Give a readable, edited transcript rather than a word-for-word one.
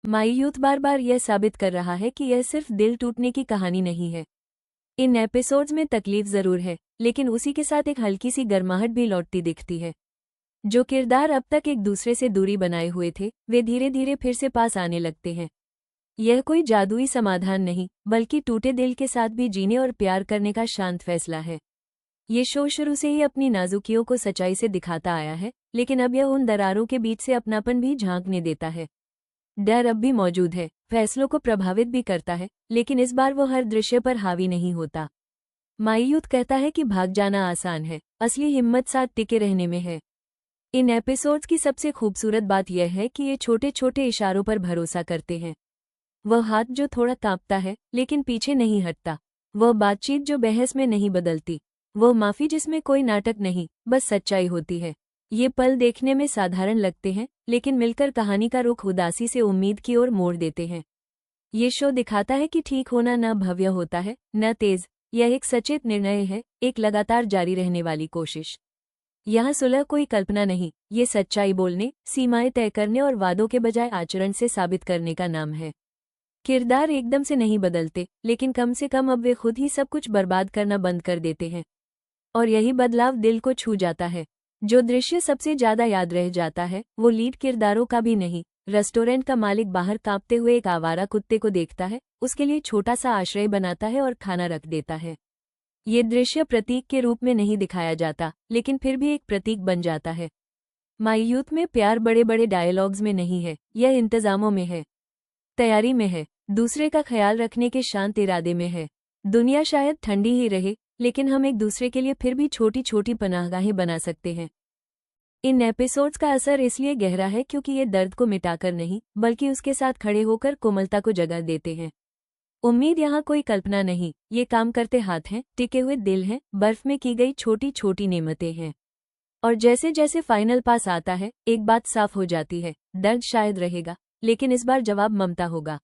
माई youth बार बार यह साबित कर रहा है कि यह सिर्फ दिल टूटने की कहानी नहीं है। इन एपिसोड्स में तकलीफ जरूर है, लेकिन उसी के साथ एक हल्की सी गर्माहट भी लौटती दिखती है। जो किरदार अब तक एक दूसरे से दूरी बनाए हुए थे, वे धीरे धीरे फिर से पास आने लगते हैं। यह कोई जादुई समाधान नहीं, बल्कि टूटे दिल के साथ भी जीने और प्यार करने का शांत फैसला है। ये शो शुरू से ही अपनी नाजुकियों को सच्चाई से दिखाता आया है, लेकिन अब यह उन दरारों के बीच से अपनापन भी झांकने देता है। डर अब भी मौजूद है, फैसलों को प्रभावित भी करता है, लेकिन इस बार वो हर दृश्य पर हावी नहीं होता। माई यूथ कहता है कि भाग जाना आसान है, असली हिम्मत साथ टिके रहने में है। इन एपिसोड्स की सबसे खूबसूरत बात यह है कि ये छोटे छोटे इशारों पर भरोसा करते हैं। वह हाथ जो थोड़ा कांपता है लेकिन पीछे नहीं हटता, वह बातचीत जो बहस में नहीं बदलती, वह माफी जिसमें कोई नाटक नहीं, बस सच्चाई होती है। ये पल देखने में साधारण लगते हैं, लेकिन मिलकर कहानी का रुख उदासी से उम्मीद की ओर मोड़ देते हैं। ये शो दिखाता है कि ठीक होना न भव्य होता है, न तेज। यह एक सचेत निर्णय है, एक लगातार जारी रहने वाली कोशिश। यहाँ सुलह कोई कल्पना नहीं, ये सच्चाई बोलने, सीमाएं तय करने और वादों के बजाय आचरण से साबित करने का नाम है। किरदार एकदम से नहीं बदलते, लेकिन कम से कम अब वे खुद ही सब कुछ बर्बाद करना बंद कर देते हैं। और यही बदलाव दिल को छू जाता है। जो दृश्य सबसे ज्यादा याद रह जाता है, वो लीड किरदारों का भी नहीं। रेस्टोरेंट का मालिक बाहर कांपते हुए एक आवारा कुत्ते को देखता है, उसके लिए छोटा सा आश्रय बनाता है और खाना रख देता है। ये दृश्य प्रतीक के रूप में नहीं दिखाया जाता, लेकिन फिर भी एक प्रतीक बन जाता है। माई यूथ में प्यार बड़े बड़े डायलॉग्स में नहीं है, यह इंतजामों में है, तैयारी में है, दूसरे का ख्याल रखने के शांत इरादे में है। दुनिया शायद ठंडी ही रहे, लेकिन हम एक दूसरे के लिए फिर भी छोटी छोटी पनाहगाहें बना सकते हैं। इन एपिसोड्स का असर इसलिए गहरा है क्योंकि ये दर्द को मिटाकर नहीं, बल्कि उसके साथ खड़े होकर कोमलता को जगह देते हैं। उम्मीद यहाँ कोई कल्पना नहीं, ये काम करते हाथ हैं, टिके हुए दिल हैं, बर्फ में की गई छोटी छोटी नेमतें हैं। और जैसे जैसे फाइनल पास आता है, एक बात साफ हो जाती है, दर्द शायद रहेगा, लेकिन इस बार जवाब ममता होगा।